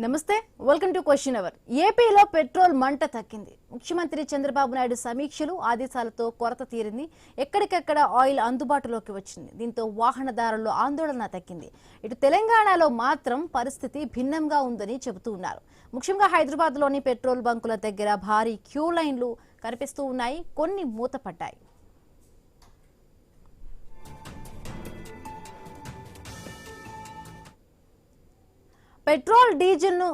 నమస్తే welcome to question hour ఏపీలో petrol మంట తగ్గింది. ముఖ్యమంత్రి చంద్రబాబు నాయుడు సమీక్షలు ఆదేశాలతో కొరత తీరింది. ఎక్కడికెక్కడ ఆయిల్ అందుబాటులోకి వచ్చింది. దీంతో వాహనదారుల్లో ఆందోళన తగ్గింది. ఇటు తెలంగాణలో మాత్రం పరిస్థితి భిన్నంగా ఉందని చెబుతూ ఉన్నారు. ముఖ్యంగా హైదరాబాద్లోని పెట్రోల్ బంకుల దగ్గర భారీ క్యూ లైన్లు కనిపిస్తూ ఉన్నాయి. కొన్ని మూతపడ్డాయి. పెట్రోల్ డీజిల్ ను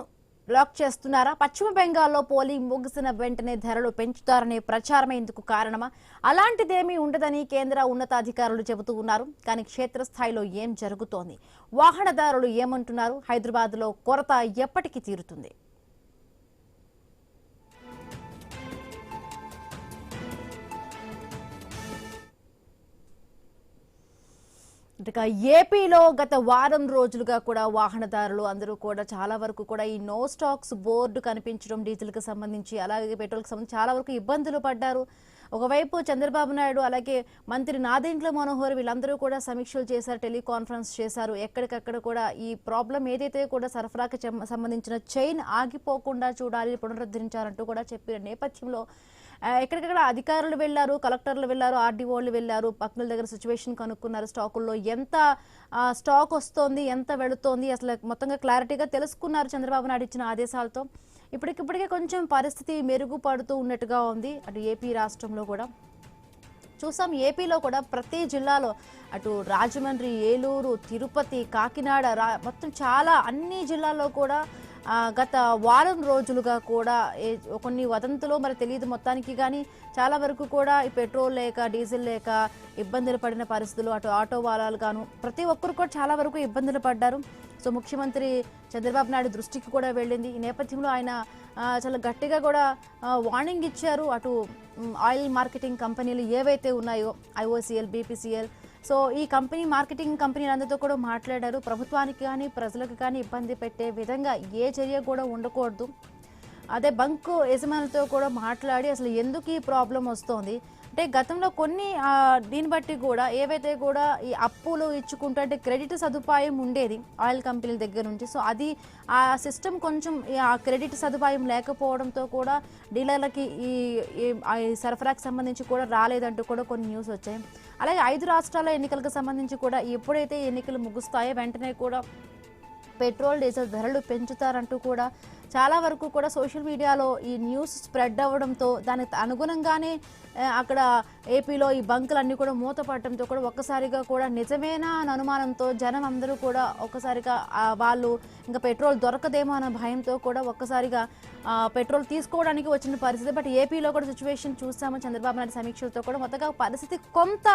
బ్లాక్ చేస్తున్నారా? పశ్చిమ బెంగాల్లో పోలింగ్ ముగిసిన వెంటనే ధరలు పెంచుతారనే ప్రచారమే ఇందుకు కారణమా? అలాంటిదేమీ ఉండదని కేంద్ర ఉన్నతాధికారులు చెబుతూ ఉన్నారు. కానీ క్షేత్రస్థాయిలో ఏం జరుగుతోంది? వాహనదారులు ఏమంటున్నారు? హైదరాబాద్లో కొరత ఎప్పటికీ తీరుతుంది? ఇక ఏపీలో గత వారం రోజులుగా కూడా వాహనదారులు అందరూ కూడా చాలా వరకు కూడా ఈ నో స్టాక్స్ బోర్డు కనిపించడం డీజిల్కి సంబంధించి అలాగే పెట్రోల్కి సంబంధించి చాలా వరకు ఇబ్బందులు పడ్డారు. ఒకవైపు చంద్రబాబు నాయుడు అలాగే మంత్రి నాదెండ్ల మనోహర్ వీళ్ళందరూ కూడా సమీక్షలు చేశారు, టెలికాన్ఫరెన్స్ చేశారు. ఎక్కడికక్కడ కూడా ఈ ప్రాబ్లం ఏదైతే కూడా సరఫరాకి సంబంధించిన చైన్ ఆగిపోకుండా చూడాలి, పునరుద్ధరించాలంటూ కూడా చెప్పిన నేపథ్యంలో ఎక్కడికక్కడ అధికారులు వెళ్లారు, కలెక్టర్లు వెళ్లారు, ఆర్డీఓలు వెళ్లారు, పక్కల దగ్గర సిచ్యువేషన్ కనుక్కున్నారు. స్టాకుల్లో ఎంత స్టాక్ వస్తోంది, ఎంత వెళుతోంది, అసలు మొత్తంగా క్లారిటీగా తెలుసుకున్నారు చంద్రబాబు నాయుడు ఇచ్చిన ఆదేశాలతో. ఇప్పటికిప్పటికే కొంచెం పరిస్థితి మెరుగుపడుతూ ఉన్నట్టుగా ఉంది. అటు ఏపీ రాష్ట్రంలో కూడా చూసాం. ఏపీలో కూడా ప్రతి జిల్లాలో అటు రాజమండ్రి, ఏలూరు, తిరుపతి, కాకినాడ మొత్తం చాలా అన్ని జిల్లాల్లో కూడా గత వారం రోజులుగా కూడా కొన్ని వదంతులు మరి తెలియదు మొత్తానికి, కానీ చాలా వరకు కూడా ఈ పెట్రోల్ లేక డీజిల్ లేక ఇబ్బందులు పడిన పరిస్థితులు. అటు ఆటో వాలాలు గాను ప్రతి ఒక్కరు కూడా చాలా వరకు ఇబ్బందులు పడ్డారు. సో ముఖ్యమంత్రి చంద్రబాబు నాయుడు దృష్టికి కూడా వెళ్ళింది. ఈ నేపథ్యంలో ఆయన చాలా గట్టిగా కూడా వార్నింగ్ ఇచ్చారు. అటు ఆయిల్ మార్కెటింగ్ కంపెనీలు ఏవైతే ఉన్నాయో ఐఓసీఎల్, బీపీసీఎల్, సో ఈ మార్కెటింగ్ కంపెనీలందరితో కూడా మాట్లాడారు. ప్రభుత్వానికి కానీ ప్రజలకు కానీ ఇబ్బంది పెట్టే విధంగా ఏ చర్య కూడా ఉండకూడదు. అదే బంకు యజమానులతో కూడా మాట్లాడి అసలు ఎందుకు ఈ ప్రాబ్లం వస్తోంది అంటే గతంలో కొన్ని దీన్ని బట్టి కూడా ఏవైతే కూడా ఈ అప్పులు ఇచ్చుకుంటూ అంటే క్రెడిట్ సదుపాయం ఉండేది ఆయిల్ కంపెనీల దగ్గర నుంచి. సో అది ఆ సిస్టమ్ కొంచెం ఆ క్రెడిట్ సదుపాయం లేకపోవడంతో కూడా డీలర్లకి ఈ సరఫరాకి సంబంధించి కూడా రాలేదంటూ కూడా కొన్ని న్యూస్ వచ్చాయి. అలాగే 5 రాష్ట్రాల ఎన్నికలకు సంబంధించి కూడా ఎప్పుడైతే ఎన్నికలు ముగుస్తాయో వెంటనే కూడా పెట్రోల్ డీజిల్ ధరలు పెంచుతారంటూ కూడా చాలా వరకు కూడా సోషల్ మీడియాలో ఈ న్యూస్ స్ప్రెడ్ అవ్వడంతో దానికి అనుగుణంగానే అక్కడ ఏపీలో ఈ బంకులన్నీ కూడా మూతపడటంతో కూడా ఒక్కసారిగా కూడా నిజమేనా అని అనుమానంతో జనం అందరూ కూడా ఒక్కసారిగా వాళ్ళు ఇంకా పెట్రోల్ దొరకదేమో అన్న భయంతో కూడా ఒక్కసారిగా పెట్రోల్ తీసుకోవడానికి వచ్చిన పరిస్థితి. బట్ ఏపీలో కూడా సిచ్యువేషన్ చూసాము చంద్రబాబు నాయుడు సమీక్షలతో కూడా మొత్తగా పరిస్థితి కొంత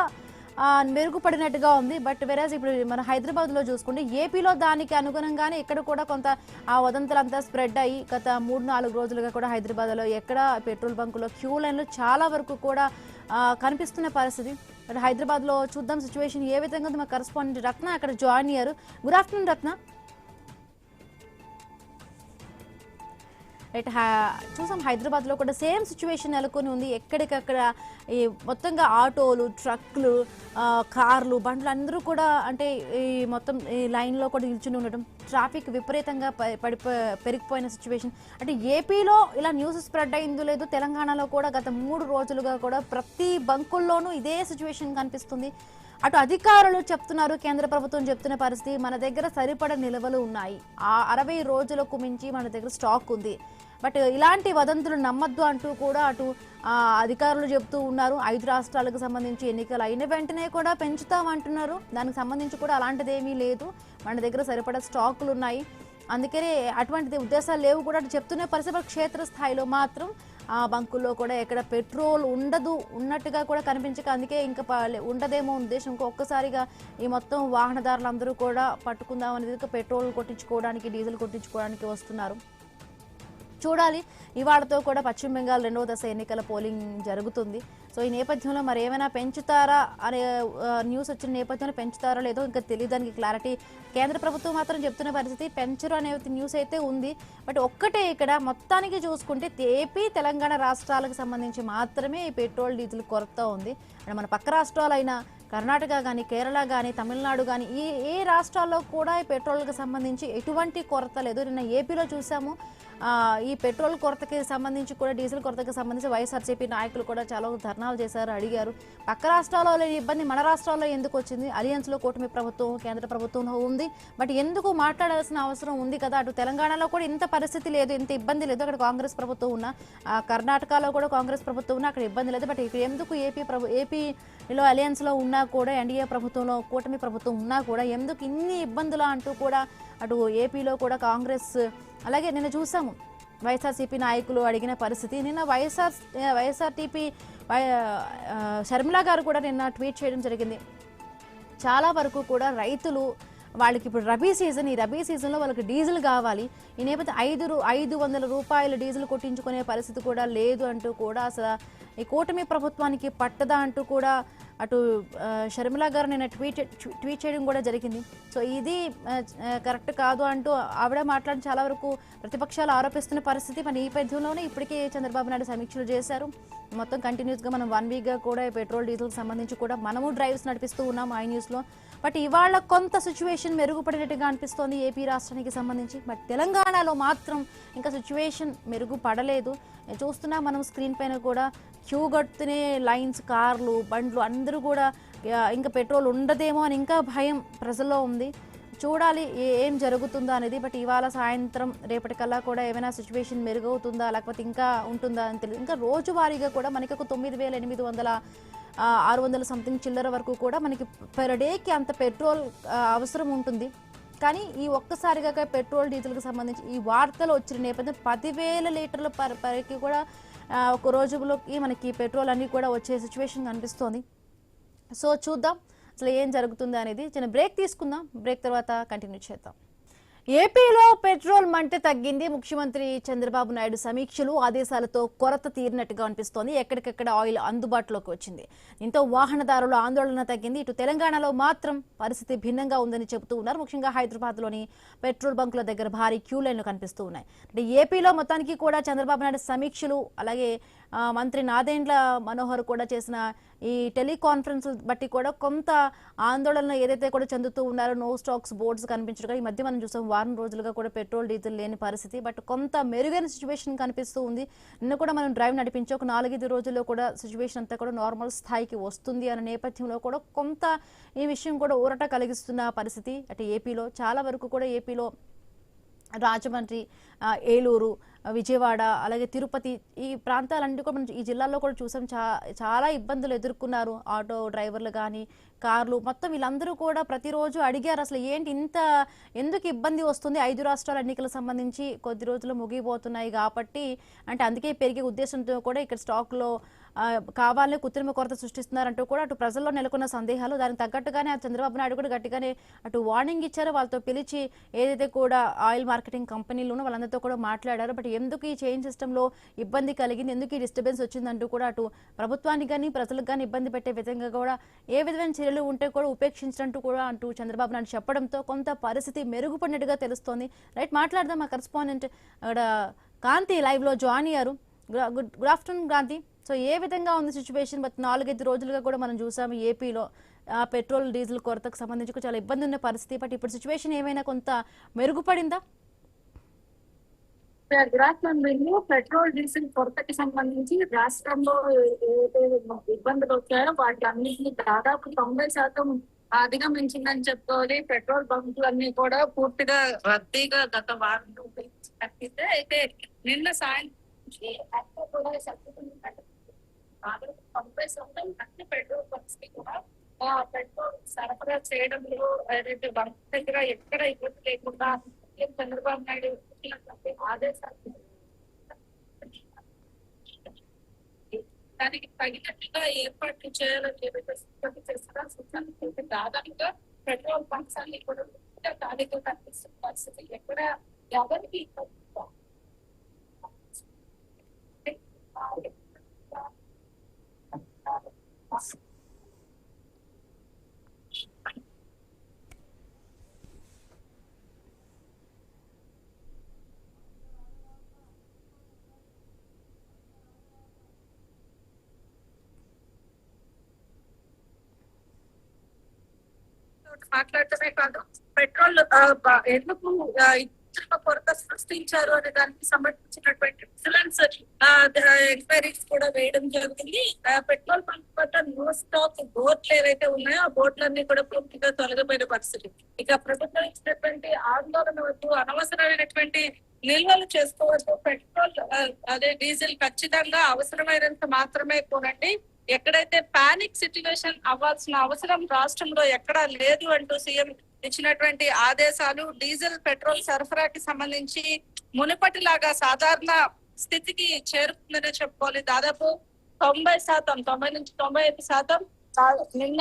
మెరుగుపడినట్టుగా ఉంది. బట్ వెరాజ్ ఇప్పుడు మన హైదరాబాద్లో చూసుకుంటే ఏపీలో దానికి అనుగుణంగానే ఇక్కడ కూడా కొంత ఆ వదంతులంతా స్ప్రెడ్ అయ్యి గత 3-4 రోజులుగా కూడా హైదరాబాద్లో ఎక్కడ పెట్రోల్ బంకులో క్యూ లైన్లు చాలా వరకు కూడా కనిపిస్తున్న పరిస్థితి. బట్ హైదరాబాద్లో చూద్దాం సిచ్యువేషన్ ఏ విధంగా మా కరెస్పాండెంట్ రత్న అక్కడ జాయిన్ అయ్యారు. గుడ్ ఆఫ్టర్నూన్ రత్న. రైట్, చూసాం హైదరాబాద్లో కూడా సేమ్ సిచ్యువేషన్ నెలకొని ఉంది. ఎక్కడికక్కడ ఈ మొత్తంగా ఆటోలు, ట్రక్లు, కార్లు, బండ్లు అందరూ కూడా అంటే ఈ మొత్తం ఈ లైన్లో కూడా నిల్చుని ఉండటం, ట్రాఫిక్ విపరీతంగా పెరిగిపోయిన సిచ్యువేషన్. అంటే ఏపీలో ఇలా న్యూస్ స్ప్రెడ్ అయిందో లేదు, తెలంగాణలో కూడా గత 3 రోజులుగా కూడా ప్రతి బంకుల్లోనూ ఇదే సిచ్యువేషన్ కనిపిస్తుంది. అటు అధికారులు చెప్తున్నారు, కేంద్ర ప్రభుత్వం చెప్తున్న పరిస్థితి మన దగ్గర సరిపడ నిల్వలు ఉన్నాయి, 60 రోజులకు మించి మన దగ్గర స్టాక్ ఉంది. బట్ ఇలాంటి వదంతులు నమ్మద్దు అంటూ కూడా అటు అధికారులు చెప్తూ ఉన్నారు. 5 రాష్ట్రాలకు సంబంధించి ఎన్నికలు అయిన వెంటనే కూడా పెంచుతామంటున్నారు. దానికి సంబంధించి కూడా అలాంటిదేమీ లేదు, మన దగ్గర సరిపడ స్టాకులు ఉన్నాయి, అందుకనే అటువంటి ఉద్దేశాలు లేవు కూడా చెప్తున్న పరిస్థితి. క్షేత్రస్థాయిలో మాత్రం బంకుల్లో కూడా ఎక్కడ పెట్రోల్ ఉండదు ఉన్నట్టుగా కూడా కనిపించక అందుకే ఇంకా ఉండదేమో ఉద్దేశంతో ఒక్కసారిగా ఈ మొత్తం వాహనదారులందరూ కూడా పట్టుకుందాం అనేది పెట్రోల్ కొట్టించుకోవడానికి, డీజిల్ కొట్టించుకోవడానికి వస్తున్నారు. చూడాలి, ఇవాళతో కూడా పశ్చిమ బెంగాల్ 2వ దశ ఎన్నికల పోలింగ్ జరుగుతుంది. సో ఈ నేపథ్యంలో మరి ఏమైనా పెంచుతారా అనే న్యూస్ వచ్చిన నేపథ్యంలో పెంచుతారో లేదో ఇంకా తెలియదానికి క్లారిటీ కేంద్ర ప్రభుత్వం మాత్రం చెప్తున్న పరిస్థితి పెంచరు అనే న్యూస్ అయితే ఉంది. బట్ ఒక్కటే ఇక్కడ మొత్తానికి చూసుకుంటే ఏపీ, తెలంగాణ రాష్ట్రాలకు సంబంధించి మాత్రమే ఈ పెట్రోల్ డీజిల్ కొరత ఉంది. అండ్ మన పక్క రాష్ట్రాలైన కర్ణాటక కానీ, కేరళ కానీ, తమిళనాడు కానీ ఏ రాష్ట్రాల్లో కూడా ఈ పెట్రోల్కి సంబంధించి ఎటువంటి కొరత లేదు. నిన్న ఏపీలో చూసాము. ఈ పెట్రోల్ కొరతకి సంబంధించి కూడా, డీజిల్ కొరతకి సంబంధించి వైఎస్ఆర్సీపీ నాయకులు కూడా చాలా ధర్నాలు చేశారు, అడిగారు. పక్క రాష్ట్రాల్లో లేని ఇబ్బంది మన రాష్ట్రాల్లో ఎందుకు వచ్చింది? అలియన్స్లో కూటమి ప్రభుత్వం, కేంద్ర ప్రభుత్వంలో ఉంది, బట్ ఎందుకు మాట్లాడాల్సిన అవసరం ఉంది కదా? అటు తెలంగాణలో కూడా ఇంత పరిస్థితి లేదు, ఇంత ఇబ్బంది లేదు, అక్కడ కాంగ్రెస్ ప్రభుత్వం ఉన్నా, కర్ణాటకలో కూడా కాంగ్రెస్ ప్రభుత్వం ఉన్నా అక్కడ ఇబ్బంది లేదు, బట్ ఇక్కడ ఎందుకు ఏపీలో అలియన్స్లో ఉన్నా కూడా, ఎన్డీఏ ప్రభుత్వంలో కూటమి ప్రభుత్వం ఉన్నా కూడా ఎందుకు ఇన్ని ఇబ్బందులు అంటూ కూడా అటు ఏపీలో కూడా కాంగ్రెస్, అలాగే నిన్న చూసాము వైఎస్ఆర్సీపీ నాయకులు అడిగిన పరిస్థితి. నిన్న వైఎస్ఆర్టీపీ షర్మిల గారు కూడా నిన్న ట్వీట్ చేయడం జరిగింది. చాలా వరకు కూడా రైతులు, వాళ్ళకి ఇప్పుడు రబీ సీజన్, ఈ రబీ సీజన్లో వాళ్ళకి డీజిల్ కావాలి, ఈ నేపథ్యం 500 రూపాయలు డీజిల్ కొట్టించుకునే పరిస్థితి కూడా లేదు అంటూ కూడా, అసలు ఈ కూటమి ప్రభుత్వానికి పట్టదా అంటూ కూడా అటు షర్మిల గారు నిన్న ట్వీట్ చేయడం కూడా జరిగింది. సో ఇది కరెక్ట్ కాదు అంటూ ఆవిడ మాట్లాడి చాలా వరకు ప్రతిపక్షాలు ఆరోపిస్తున్న పరిస్థితి. మన ఈ నేపథ్యంలోనే ఇప్పటికే చంద్రబాబు నాయుడు సమీక్షలు చేశారు. మొత్తం కంటిన్యూస్గా మనం 1 వీక్గా కూడా పెట్రోల్ డీజిల్కి సంబంధించి కూడా మనము డ్రైవ్స్ నడిపిస్తూ ఉన్నాం ఐ న్యూస్లో. బట్ ఇవాళ కొంత సిచ్యువేషన్ మెరుగుపడినట్టుగా అనిపిస్తోంది ఏపీ రాష్ట్రానికి సంబంధించి. బట్ తెలంగాణలో మాత్రం ఇంకా సిచ్యువేషన్ మెరుగుపడలేదు. చూస్తున్నా మనం స్క్రీన్ పైన కూడా క్యూ కడుతూనే లైన్స్, కార్లు, బండ్లు అందరూ కూడా ఇంకా పెట్రోల్ ఉండదేమో అని ఇంకా భయం ప్రజల్లో ఉంది. చూడాలి ఏం జరుగుతుందా అనేది. బట్ ఇవాళ సాయంత్రం రేపటికల్లా కూడా ఏమైనా సిచ్యువేషన్ మెరుగవుతుందా లేకపోతే ఇంకా ఉంటుందా అని తెలియదు. ఇంకా రోజువారీగా కూడా మనకి ఒక 9,800 600 సంథింగ్ చిల్లర వరకు కూడా మనకి పర్ డేకి అంత పెట్రోల్ అవసరం ఉంటుంది. కానీ ఈ ఒక్కసారిగా పెట్రోల్ డీజిల్కి సంబంధించి ఈ వార్తలు వచ్చిన నేపథ్యం 10,000 లీటర్ల పరికి కూడా ఒక రోజులోకి మనకి పెట్రోల్ అన్నీ కూడా వచ్చే సిచ్యువేషన్ కనిపిస్తోంది. సో చూద్దాం అసలు ఏం జరుగుతుంది అనేది. చిన్న బ్రేక్ తీసుకుందాం, బ్రేక్ తర్వాత కంటిన్యూ చేద్దాం. ఏపీలో పెట్రోల్ మంట తగ్గింది. ముఖ్యమంత్రి చంద్రబాబు నాయుడు సమీక్షలు, ఆదేశాలతో కొరత తీరినట్టుగా అనిపిస్తోంది. ఎక్కడికెక్కడ ఆయిల్ అందుబాటులోకి వచ్చింది. దీంతో వాహనదారుల ఆందోళన తగ్గింది. ఇటు తెలంగాణలో మాత్రం పరిస్థితి భిన్నంగా ఉందని చెబుతూ ఉన్నారు. ముఖ్యంగా హైదరాబాద్లోని పెట్రోల్ బంకుల దగ్గర భారీ క్యూ లైన్లు కనిపిస్తూ ఉన్నాయి. అంటే ఏపీలో మొత్తానికి కూడా చంద్రబాబు నాయుడు సమీక్షలు, అలాగే మంత్రి నాదెండ్ల మనోహర్ కూడా చేసిన ఈ టెలికాన్ఫరెన్స్ బట్టి కూడా కొంత ఆందోళన ఏదైతే కూడా చెందుతూ ఉన్నారో, నో స్టాక్స్ బోర్డ్స్ కనిపించడం, ఈ మధ్య మనం చూసాం వారం రోజులుగా కూడా పెట్రోల్ డీజిల్ లేని పరిస్థితి. బట్ కొంత మెరుగైన సిచ్యువేషన్ కనిపిస్తూ ఉంది. నిన్న కూడా మనం డ్రైవ్ నడిపించి ఒక 4-5 రోజుల్లో కూడా సిచ్యువేషన్ అంతా కూడా నార్మల్ స్థాయికి వస్తుంది అనే నేపథ్యంలో కూడా కొంత ఈ విషయం కూడా ఊరట కలిగిస్తున్న పరిస్థితి. అటు ఏపీలో చాలా వరకు కూడా ఏపీలో రాజమండ్రి, ఏలూరు, విజయవాడ, అలాగే తిరుపతి, ఈ ప్రాంతాలన్నీ కూడా మనం ఈ జిల్లాల్లో కూడా చూసాం. చాలా ఇబ్బందులు ఎదుర్కొన్నారు ఆటో డ్రైవర్లు కానీ, కార్లు, మొత్తం వీళ్ళందరూ కూడా ప్రతిరోజు అడిగారు అసలు ఏంటి ఇంత ఎందుకు ఇబ్బంది వస్తుంది, 5 రాష్ట్రాల ఎన్నికలకు సంబంధించి కొద్ది రోజులు ముగిపోతున్నాయి కాబట్టి, అంటే అందుకే పెరిగే ఉద్దేశంతో కూడా ఇక్కడ స్టాక్లో కావాలనే కృత్రిమ కొరత సృష్టిస్తున్నారంటూ కూడా అటు ప్రజల్లో నెలకొన్న సందేహాలు, దానికి తగ్గట్టుగానే చంద్రబాబు నాయుడు కూడా గట్టిగానే అటు వార్నింగ్ ఇచ్చారు. వాళ్ళతో పిలిచి ఏదైతే కూడా ఆయిల్ మార్కెటింగ్ కంపెనీలు వాళ్ళందరితో కూడా మాట్లాడారు. బట్ ఎందుకు ఈ చైన్ సిస్టంలో ఇబ్బంది కలిగింది, ఎందుకు ఈ డిస్టర్బెన్స్ వచ్చిందంటూ కూడా అటు ప్రభుత్వానికి కానీ ప్రజలకు కానీ ఇబ్బంది పెట్టే విధంగా కూడా ఏ విధమైన చర్యలు ఉంటే కూడా ఉపేక్షించినట్టు కూడా అంటూ చంద్రబాబు నాయుడు చెప్పడంతో కొంత పరిస్థితి మెరుగుపడినట్టుగా తెలుస్తోంది. రైట్, మాట్లాడదాం. మా కరెస్పాండెంట్ అక్కడ కాంతి లైవ్లో జాయిన్ అయ్యారు. గుడ్ ఆఫ్టర్నూన్ కాంతి. సో ఏ విధంగా ఉంది సిచ్యువేషన్? బట్ 4-5 రోజులుగా కూడా మనం చూసాము ఏపీలో పెట్రోల్ డీజిల్ కొరతకు సంబంధించి చాలా ఇబ్బంది ఉన్న పరిస్థితి. బట్ ఇప్పుడు సిచ్యువేషన్ ఏమైనా కొంత మెరుగుపడిందా? పెట్రోల్ డీజిల్ కొరతకి సంబంధించి రాష్ట్రంలో ఏదైతే ఇబ్బందులు వచ్చాయో వాటి అన్నింటినీ దాదాపు 90% అధిగమించిందని చెప్పుకోవాలి. పెట్రోల్ బంకులన్నీ కూడా పూర్తిగా రద్దీగా గత వారం తగ్గితే, అయితే నిన్న సాయంత్రం కూడా 90% అన్ని పెట్రోల్ బంక్స్ కి కూడా పెట్రోల్ సరఫరా చేయడంలో ఏదైతే బంక్ దగ్గర ఎక్కడ ఇబ్బంది లేకుండా చంద్రబాబు నాయుడు ఆదేశాలు దానికి తగినట్టుగా ఏర్పాట్లు చేయాలని ఏదైతే చేస్తారో సూచనలు దాదాపుగా పెట్రోల్ బంక్స్ అన్ని కూడా ఖాళీగా కనిపిస్తున్న పరిస్థితి. ఎక్కడ ఎవరికి మాట్లాడటమే కాదు, పెట్రోల్ ఎందుకు ఇంధన కొరత సృష్టించారు అనే దానికి సంబంధించినటువంటి విజిలెన్స్ ఎంక్వైరీస్ కూడా వేయడం జరిగింది. పెట్రోల్ బంక్ వద్ద నో స్టాక్ బోర్డులు ఏవైతే ఉన్నాయో ఆ బోర్డులన్నీ కూడా పూర్తిగా తొలగిపోయిన పరిస్థితి. ఇక ప్రభుత్వం ఇచ్చినటువంటి ఆందోళన వద్దు, అనవసరమైనటువంటి నిల్వలు చేసుకోవద్దు, పెట్రోల్ అదే డీజిల్ ఖచ్చితంగా అవసరమైనంత మాత్రమే కొనండి, ఎక్కడైతే పానిక్ సిచ్యువేషన్ అవ్వాల్సిన అవసరం రాష్ట్రంలో ఎక్కడా లేదు అంటూ సీఎం ఇచ్చినటువంటి ఆదేశాలు డీజిల్ పెట్రోల్ సరఫరాకి సంబంధించి మునుపటిలాగా సాధారణ స్థితికి చేరుకుందనే చెప్పుకోవాలి. దాదాపు 90%, 90 నుంచి 95% నిన్న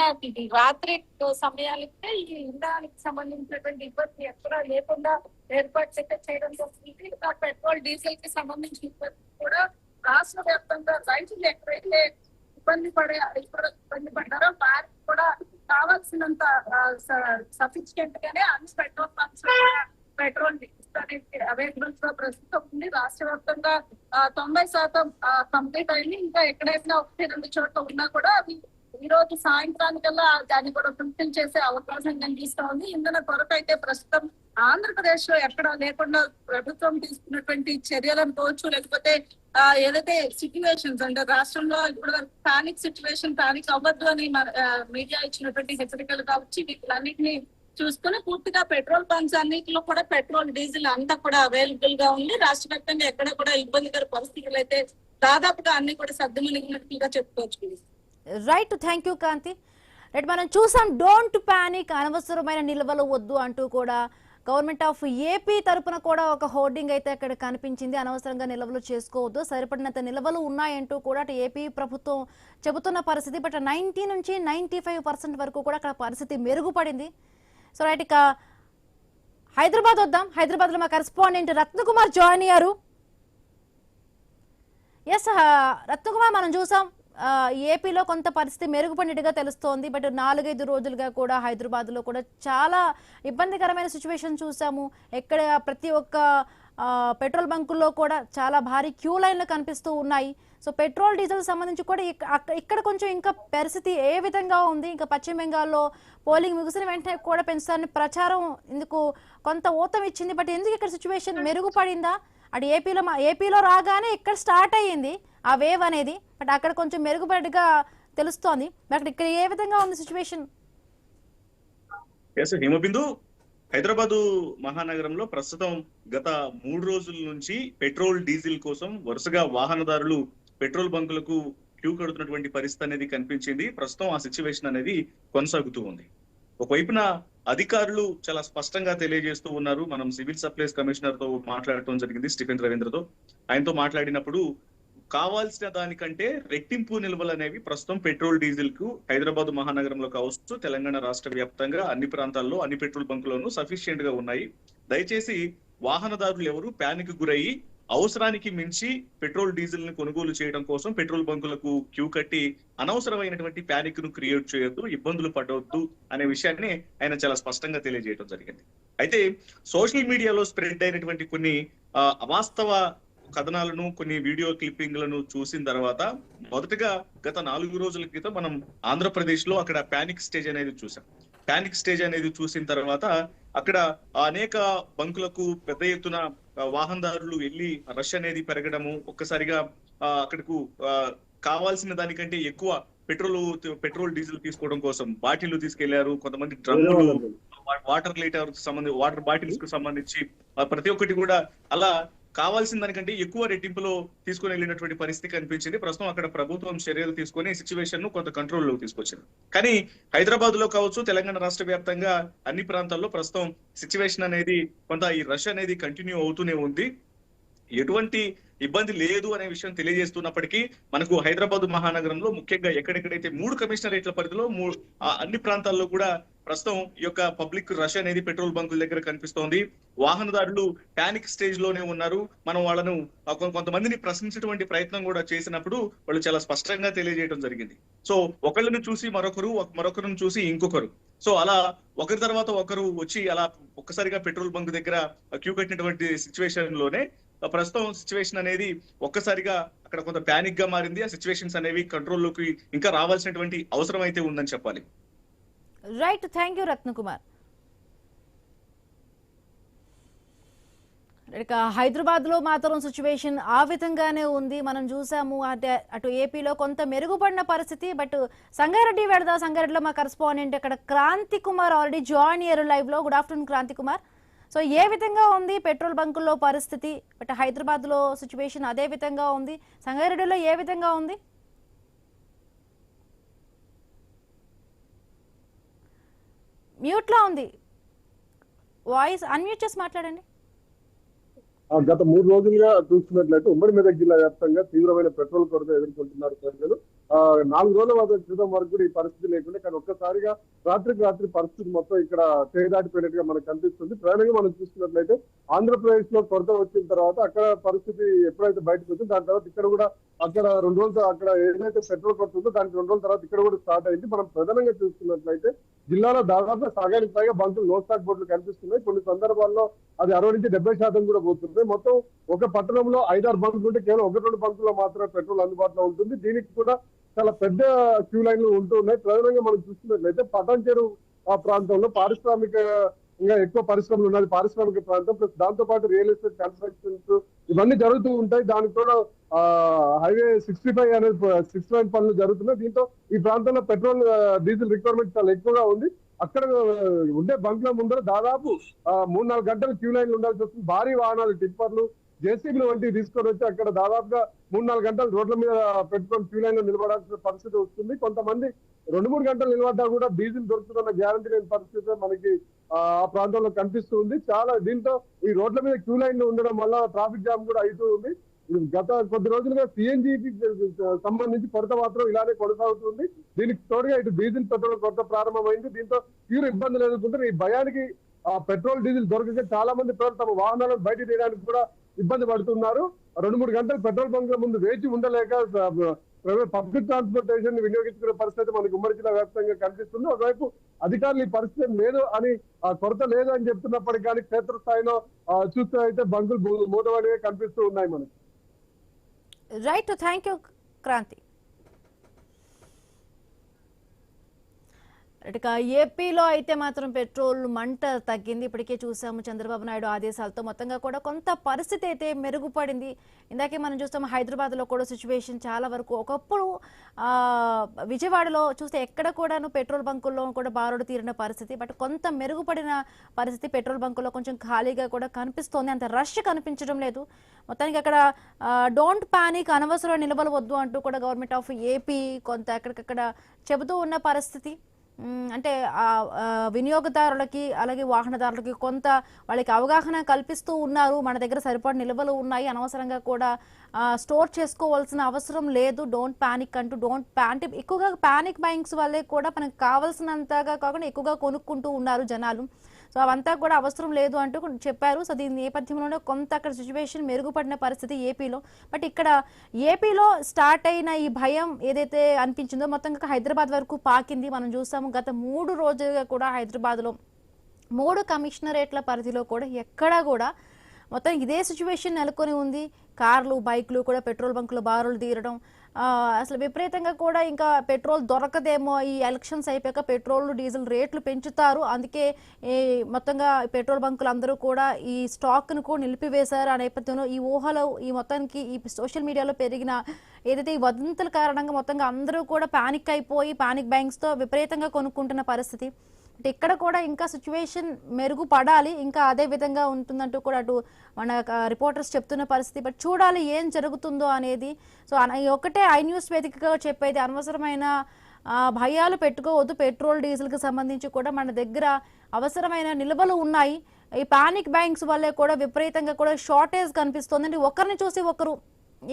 రాత్రి సమయాలకే ఈ ఇంధనానికి సంబంధించినటువంటి ఇబ్బంది ఎక్కడా లేకుండా ఏర్పాటు చేయడం జరిగింది. ఇంకా పెట్రోల్ డీజిల్ కి సంబంధించిన ఇబ్బంది కూడా రాష్ట్ర వ్యాప్తంగా రైతులు ఎక్కడైతే ఇబ్బంది పడ్డారో వారికి కూడా కావాల్సినంత సఫిషియెంట్ గానే అన్ని పెట్రోల్ పంప్స్ పెట్రోల్ అవైలబుల్స్ లో ప్రస్తుతం ఉంది. రాష్ట్ర వ్యాప్తంగా 90% కంప్లీట్ అయింది. ఇంకా ఎక్కడైనా 1-2 చోట్ల ఉన్నా కూడా అవి ఈ రోజు సాయంత్రానికల్లా దాన్ని కూడా ఫుల్ఫిల్ చేసే అవకాశం కనిపిస్తా ఉంది. ఇంధన కొరత అయితే ప్రస్తుతం ఆంధ్రప్రదేశ్ లో ఎక్కడా లేకుండా ప్రభుత్వం తీసుకున్నటువంటి చర్యలను పోవచ్చు, లేకపోతే ఏదైతే సిచ్యువేషన్స్ అంటే రాష్ట్రంలో ఇప్పుడు పానిక్ అవ్వద్దు అని మీడియా ఇచ్చినటువంటి హెచ్చరికలు కావచ్చు, వీటిలన్నింటినీ చూసుకుని పూర్తిగా పెట్రోల్ బంక్స్ అన్నింటిలో కూడా పెట్రోల్ డీజిల్ అంతా కూడా అవైలబుల్ గా ఉంది. రాష్ట్ర వ్యాప్తంగా ఎక్కడ కూడా ఇబ్బందికర పరిస్థితులు అయితే దాదాపుగా అన్ని కూడా సర్దుమణిగినట్లుగా చెప్పుకోవచ్చు. Right, thank you Kanthi. Right, మనం చూసాం డోంట్ పానిక్, అనవసరమైన నిల్వలు వద్దు అంటూ కూడా గవర్నమెంట్ ఆఫ్ ఏపీ తరపున కూడా ఒక హోర్డింగ్ అయితే అక్కడ కనిపించింది. అనవసరంగా నిల్వలు చేసుకోవద్దు, సరిపడినంత నిల్వలు ఉన్నాయంటూ కూడా అటు ఏపీ ప్రభుత్వం చెబుతున్న పరిస్థితి. బట్ 90 నుంచి 95% వరకు కూడా అక్కడ పరిస్థితి మెరుగుపడింది. సో రైట్, ఇక హైదరాబాద్ వద్దాం. హైదరాబాద్ లో మా కరెస్పాండెంట్ రత్నకుమార్ జాయిన్ అయ్యారు. ఎస్ రత్నకుమార్, మనం చూసాం ఏపీలో కొంత పరిస్థితి మెరుగుపడినట్టుగా తెలుస్తోంది. బట్ 4-5 రోజులుగా కూడా హైదరాబాద్ లో కూడా చాలా ఇబ్బందికరమైన సిచ్యువేషన్ చూసాము. ఎక్కడ ప్రతి ఒక్క పెట్రోల్ బంకుల్లో కూడా చాలా భారీ క్యూ లైన్లు కనిపిస్తూ ఉన్నాయి. సో పెట్రోల్ డీజిల్ సంబంధించి కూడా ఇక్కడ కొంచెం ఇంకా పరిస్థితి ఏ విధంగా ఉంది? ఇంకా పశ్చిమ బెంగాల్లో పోలింగ్ ముగిసిన వెంటనే కూడా పెంచుతారని ప్రచారం ఇందుకు కొంత ఊతం ఇచ్చింది. బట్ ఎందుకు ఇక్కడ సిచ్యువేషన్ మెరుగుపడిందా? అటు ఏపీలో రాగానే ఇక్కడ స్టార్ట్ అయ్యింది ఆ వేవ్ అనేది, బట్ అక్కడ కొంచెం మెరుగుపడిగా తెలుస్తోంది. బట్ ఇక్కడ ఏ విధంగా ఉంది సిచ్యువేషన్? హిమబిందు, హైదరాబాదు మహానగరంలో ప్రస్తుతం గత 3 రోజుల నుంచి పెట్రోల్ డీజిల్ కోసం వరుసగా వాహనదారులు పెట్రోల్ బంకులకు క్యూ కడుతున్నటువంటి పరిస్థితి అనేది కనిపించింది. ప్రస్తుతం ఆ సిచ్యువేషన్ అనేది కొనసాగుతూ ఉంది. ఒకవైపున అధికారులు చాలా స్పష్టంగా తెలియజేస్తూ ఉన్నారు. మనం సివిల్ సప్లైస్ కమిషనర్ తో మాట్లాడటం జరిగింది, స్టీఫెన్ రవీంద్రతో. ఆయనతో మాట్లాడినప్పుడు కావాల్సిన దానికంటే రెట్టింపు నిల్వలు అనేవి ప్రస్తుతం పెట్రోల్ డీజిల్ కు హైదరాబాద్ మహానగరంలో కావచ్చు, తెలంగాణ రాష్ట్ర వ్యాప్తంగా అన్ని ప్రాంతాల్లో అన్ని పెట్రోల్ బంకుల్లోనూ సఫిషియెంట్ గా ఉన్నాయి. దయచేసి వాహనదారులు ఎవరు ప్యానిక్ గురయ్యి అవసరానికి మించి పెట్రోల్ డీజిల్ ని కొనుగోలు చేయడం కోసం పెట్రోల్ బంకులకు క్యూ కట్టి అనవసరమైనటువంటి ప్యానిక్ ను క్రియేట్ చేయొద్దు, ఇబ్బందులు పడవద్దు అనే విషయాన్ని ఆయన చాలా స్పష్టంగా తెలియజేయడం జరిగింది. అయితే సోషల్ మీడియాలో స్ప్రెడ్ అయినటువంటి కొన్ని అవాస్తవ కథనాలను, కొన్ని వీడియో క్లిప్పింగ్లను చూసిన తర్వాత మొదటగా గత 4 రోజుల క్రితం మనం ఆంధ్రప్రదేశ్ లో అక్కడ ప్యానిక్ స్టేజ్ అనేది చూసాం. ప్యానిక్ స్టేజ్ అనేది చూసిన తర్వాత అక్కడ అనేక బంకులకు పెద్ద ఎత్తున వాహనదారులు వెళ్లి రష్ అనేది పెరగడము, ఒక్కసారిగా అక్కడకు కావాల్సిన దానికంటే ఎక్కువ పెట్రోల్ డీజిల్ తీసుకోవడం కోసం బాటిల్ తీసుకెళ్లారు. కొంతమంది డ్రమ్ములు, వాటర్ బాటిల్స్ కు సంబంధించి ప్రతి ఒక్కటి కూడా అలా కావాల్సిన దానికంటే ఎక్కువ రెట్టింపులో తీసుకుని వెళ్ళినటువంటి పరిస్థితి కనిపించింది. ప్రస్తుతం అక్కడ ప్రభుత్వం చర్యలు తీసుకుని సిచ్యువేషన్ ను కొంత కంట్రోల్లోకి తీసుకొచ్చింది. కానీ హైదరాబాద్ లో కావచ్చు, తెలంగాణ రాష్ట్ర వ్యాప్తంగా అన్ని ప్రాంతాల్లో ప్రస్తుతం సిచ్యువేషన్ అనేది కొంత ఈ రష్ అనేది కంటిన్యూ అవుతూనే ఉంది. ఎటువంటి ఇబ్బంది లేదు అనే విషయం తెలియజేస్తున్నప్పటికీ మనకు హైదరాబాద్ మహానగరంలో ముఖ్యంగా ఎక్కడెక్కడైతే 3 కమిషనరేట్ల పరిధిలో అన్ని ప్రాంతాల్లో కూడా ప్రస్తుతం ఈ యొక్క పబ్లిక్ రష్ అనేది పెట్రోల్ బంకుల దగ్గర కనిపిస్తోంది. వాహనదారులు పానిక్ స్టేజ్ లోనే ఉన్నారు. మనం వాళ్ళను కొంతమందిని ప్రశ్నించేటువంటి ప్రయత్నం కూడా చేసినప్పుడు వాళ్ళు చాలా స్పష్టంగా తెలియజేయడం జరిగింది. సో ఒకళ్ళని చూసి మరొకరిని చూసి ఇంకొకరు, సో అలా ఒకరి తర్వాత ఒకరు వచ్చి అలా ఒక్కసారిగా పెట్రోల్ బంక్ దగ్గర క్యూ కట్టినటువంటి సిచ్యువేషన్ లోనే ప్రస్తుతం సిచ్యువేషన్ అనేది ఒక్కసారిగా అక్కడ కొంత ప్యానిక్ గా మారింది. ఆ సిచ్యువేషన్స్ అనేవి కంట్రోల్లోకి ఇంకా రావాల్సినటువంటి అవసరం అయితే ఉందని చెప్పాలి. Right, thank you Ratnakumar. ఇక హైదరాబాద్ లో మాత్రం సిచ్యువేషన్ ఆ విధంగానే ఉంది. మనం చూసాము అటు ఏపీలో కొంత మెరుగుపడిన పరిస్థితి. బట్ సంగారెడ్డి వెళదా, సంగారెడ్డిలో మా కరెస్పాండెంట్ అక్కడ క్రాంతి కుమార్ ఆల్రెడీ జాయిన్ అయ్యారు లైవ్ లో. Good afternoon Kranthi Kumar. So ఏ విధంగా ఉంది పెట్రోల్ బంకుల్లో పరిస్థితి? బట్ హైదరాబాద్ లో సిచ్యువేషన్ అదే విధంగా ఉంది, సంగారెడ్డిలో ఏ విధంగా ఉంది? మ్యూట్ లో ఉంది, వాయిస్ అన్మ్యూట్ చేసి మాట్లాడండి. గత 3 రోజులుగా చూస్తున్నట్లయితే ఉమ్మడి మెదక్ జిల్లా వ్యాప్తంగా తీవ్రమైన పెట్రోల్ కొరత ఎదుర్కొంటున్నారు ప్రజలు. 4 రోజుల క్రితం వరకు కూడా ఈ పరిస్థితి లేకుండా, కానీ ఒక్కసారిగా రాత్రికి రాత్రి పరిస్థితి మొత్తం ఇక్కడ చేదాటిపోయినట్టుగా మనకు కనిపిస్తుంది. ప్రధానంగా మనం చూస్తున్నట్లయితే ఆంధ్రప్రదేశ్ లో కొరత వచ్చిన తర్వాత అక్కడ పరిస్థితి ఎప్పుడైతే బయటకు వచ్చిందో దాని తర్వాత ఇక్కడ కూడా అక్కడ 2 రోజులు అక్కడ ఏదైతే పెట్రోల్ కొరత ఉందో దానికి 2 రోజుల తర్వాత ఇక్కడ కూడా స్టార్ట్ అయింది. మనం ప్రధానంగా చూస్తున్నట్లయితే జిల్లాలో దాదాపు సగానికి పైగా బంకులు నో స్టాక్ బోర్డులు కనిపిస్తున్నాయి. కొన్ని సందర్భాల్లో అది 60 నుంచి 70% కూడా పోతుంది. మొత్తం ఒక పట్టణంలో 5-6 బంకులు ఉంటే కేవలం 1-2 బంకుల్లో మాత్రమే పెట్రోల్ అందుబాటులో ఉంటుంది. దీనికి కూడా చాలా పెద్ద క్యూ లైన్లు ఉంటున్నాయి. ప్రధానంగా మనం చూస్తున్నట్లయితే పటాన్చెరు ఆ ప్రాంతంలో పారిశ్రామికంగా ఎక్కువ పరిశ్రమలు ఉన్నది, పారిశ్రామిక ప్రాంతం. ప్లస్ దాంతో పాటు రియల్ ఎస్టేట్ కన్స్ట్రక్షన్స్ ఇవన్నీ జరుగుతూ ఉంటాయి. దానికి కూడా హైవే 65 అనేది 69 పనులు జరుగుతున్నాయి. దీంతో ఈ ప్రాంతంలో పెట్రోల్ డీజిల్ రిక్వైర్మెంట్ చాలా ఎక్కువగా ఉంది. అక్కడ ఉండే బంకుల ముందర దాదాపు 3-4 గంటలు క్యూ లైన్లు ఉండాల్సి వస్తుంది. భారీ వాహనాలు, టిప్పర్లు, జేసీబీలు వంటివి తీసుకొని వచ్చి అక్కడ దాదాపుగా 3-4 గంటలు రోడ్ల మీద పెట్టుకొని క్యూ లైన్ లో నిలబడాల్సిన పరిస్థితి వస్తుంది. కొంతమంది 2-3 గంటలు నిలబడ్డా కూడా డీజిల్ దొరుకుతున్న గ్యారంటీ లేని పరిస్థితి మనకి ఆ ప్రాంతంలో కనిపిస్తుంది. చాలా దీంతో ఈ రోడ్ల మీద క్యూ లైన్లు ఉండడం వల్ల ట్రాఫిక్ జామ్ కూడా అవుతూ ఉంది. గత కొద్ది రోజులుగా సిఎన్జికి సంబంధించి కొరత మాత్రం ఇలానే కొనసాగుతుంది. దీనికి తోడుగా ఇటు డీజిల్ పెట్రోల్ కొరత ప్రారంభమైంది. దీంతో తీవ్ర ఇబ్బందులు ఎదుర్కొంటారు. ఈ భయానికి పెట్రోల్ డీజిల్ దొరకక చాలా మంది ప్రజలు తమ వాహనాలను బయట తీయడానికి కూడా ఇబ్బంది పడుతున్నారు. 2-3 గంటలు పెట్రోల్ బంకుల ముందు వేచి ఉండలేక పబ్లిక్ ట్రాన్స్పోర్టేషన్ వినియోగించుకునే పరిస్థితి మనకు ఉమ్మడి జిల్లా వ్యాప్తంగా కనిపిస్తుంది. ఒకవైపు అధికారులు ఈ పరిస్థితి లేదు అని కొరత లేదు అని చెప్తున్నప్పటికీ కానీ క్షేత్రస్థాయిలో చూస్తే అయితే బంకులు మూతపడివే కనిపిస్తూ ఉన్నాయి మనకు. Right, thank you Kranthi. ఇక ఏపీలో అయితే మాత్రం పెట్రోల్ మంట తగ్గింది. ఇప్పటికే చూసాము చంద్రబాబు నాయుడు ఆదేశాలతో మొత్తంగా కూడా కొంత పరిస్థితి అయితే మెరుగుపడింది. ఇందాకే మనం చూస్తాము హైదరాబాద్లో కూడా సిచ్యువేషన్ చాలా వరకు, ఒకప్పుడు విజయవాడలో చూస్తే ఎక్కడ కూడాను పెట్రోల్ బంకుల్లో కూడా బారుడు తీరిన పరిస్థితి. బట్ కొంత మెరుగుపడిన పరిస్థితి, పెట్రోల్ బంకుల్లో కొంచెం ఖాళీగా కూడా కనిపిస్తోంది, అంత రష్ కనిపించడం లేదు. మొత్తానికి అక్కడ డోంట్ పానిక్, అనవసరం నిలబలు వద్దు అంటూ కూడా గవర్నమెంట్ ఆఫ్ ఏపీ కొంత ఎక్కడికక్కడ చెబుతూ ఉన్న పరిస్థితి. అంటే వినియోగదారులకి అలాగే వాహనదారులకి కొంత వాళ్ళకి అవగాహన కల్పిస్తూ ఉన్నారు. మన దగ్గర సరిపడిన నిల్వలు ఉన్నాయి, అనవసరంగా కూడా స్టోర్ చేసుకోవాల్సిన అవసరం లేదు, డోంట్ పానిక్ అంటూ. అంటే ఎక్కువగా పానిక్ బయింగ్స్ వల్లే కూడా మనకు కావాల్సినంతగా కాకుండా ఎక్కువగా కొనుక్కుంటూ ఉన్నారు జనాలు. సో అవంతా కూడా అవసరం లేదు అంటూ చెప్పారు. సో దీని నేపథ్యంలోనే కొంత అక్కడ సిచ్యువేషన్ మెరుగుపడిన పరిస్థితి ఏపీలో. బట్ ఇక్కడ ఏపీలో స్టార్ట్ అయిన ఈ భయం ఏదైతే అనిపించిందో మొత్తంగా హైదరాబాద్ వరకు పాకింది. మనం చూసాము గత 3 రోజులుగా కూడా హైదరాబాద్లో 3 కమిషనరేట్ల పరిధిలో కూడా ఎక్కడా కూడా మొత్తం ఇదే సిచ్యువేషన్ నెలకొని ఉంది. కార్లు, బైక్లు కూడా పెట్రోల్ బంకులు బారులు తీరడం, అసలు విపరీతంగా కూడా ఇంకా పెట్రోల్ దొరకదేమో, ఈ ఎలక్షన్స్ అయిపోయాక పెట్రోల్ డీజిల్ రేట్లు పెంచుతారు, అందుకే ఈ మొత్తంగా పెట్రోల్ బంకులు అందరూ కూడా ఈ స్టాక్ను కూడా నిలిపివేశారు. ఆ నేపథ్యంలో ఈ ఊహలో ఈ మొత్తానికి ఈ సోషల్ మీడియాలో పెరిగిన ఏదైతే ఈ వదంతుల కారణంగా మొత్తంగా అందరూ కూడా పానిక్ అయిపోయి పానిక్ బ్యాంక్స్తో విపరీతంగా కొనుక్కుంటున్న పరిస్థితి. ఇక్కడ కూడా ఇంకా సిచ్యువేషన్ మెరుగుపడాలి, ఇంకా అదే విధంగా ఉంటుందంటూ కూడా అటు మన రిపోర్టర్స్ చెప్తున్న పరిస్థితి. బట్ చూడాలి ఏం జరుగుతుందో అనేది. సో ఒకటే ఐ న్యూస్ వేదికగా చెప్పేది, అనవసరమైన భయాలు పెట్టుకోవద్దు. పెట్రోల్ డీజిల్కి సంబంధించి కూడా మన దగ్గర అవసరమైన నిల్వలు ఉన్నాయి. ఈ పానిక్ బ్యాంక్స్ వల్లే కూడా విపరీతంగా కూడా షార్టేజ్ కనిపిస్తుంది. అంటే ఒకరిని చూసి ఒకరు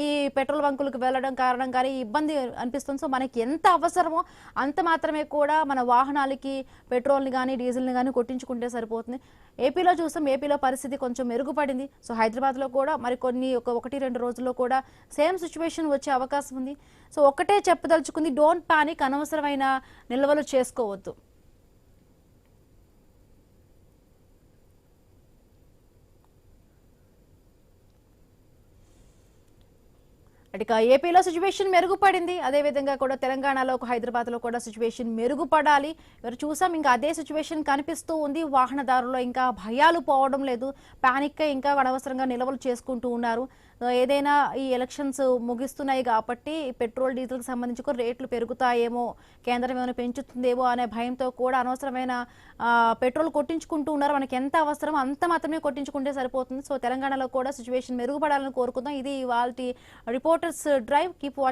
ఈ పెట్రోల్ బంకులకు వెళ్ళడం కారణం కానీ ఇబ్బంది అనిపిస్తుంది. సో మనకి ఎంత అవసరమో అంత మాత్రమే కూడా మన వాహనాలకి పెట్రోల్ని కానీ డీజిల్ని కానీ కొట్టించుకుంటే సరిపోతుంది. ఏపీలో చూస్తాం, ఏపీలో పరిస్థితి కొంచెం మెరుగుపడింది. సో హైదరాబాద్లో కూడా మరికొన్ని 1-2 రోజుల్లో కూడా సేమ్ సిచ్యువేషన్ వచ్చే అవకాశం ఉంది. సో ఒకటే చెప్పదలుచుకుంది, డోంట్ పానిక్, అనవసరమైన నిల్వలు చేసుకోవద్దు. ఇక ఏపీలో సిచ్యువేషన్ మెరుగుపడింది, అదే విధంగా కూడా తెలంగాణలో హైదరాబాద్ లో కూడా సిచ్యువేషన్ మెరుగుపడాలి. ఎవరు చూసాం ఇంకా అదే సిచ్యువేషన్ కనిపిస్తూ ఉంది. వాహనదారుల్లో ఇంకా భయాలు పోవడం లేదు, పానిక్ ఇంకా అనవసరంగా నిల్వలు చేసుకుంటూ ఉన్నారు. ఏదైనా ఈ ఎలక్షన్స్ ముగిస్తున్నాయి కాబట్టి పెట్రోల్ డీజిల్ కి సంబంధించి కూడా రేట్లు పెరుగుతాయేమో, కేంద్రం ఏమైనా పెంచుతుందేమో అనే భయంతో కూడా అనవసరమైన పెట్రోల్ కొట్టించుకుంటూ ఉన్నారు. మనకి ఎంత అవసరం అంత మాత్రమే కొట్టించుకుంటే సరిపోతుంది. సో తెలంగాణలో కూడా సిచ్యువేషన్ మెరుగుపడాలని కోరుకుందాం. ఇది వాళ్ళ రిపోర్టర్స్ డ్రైవ్. Keep watching.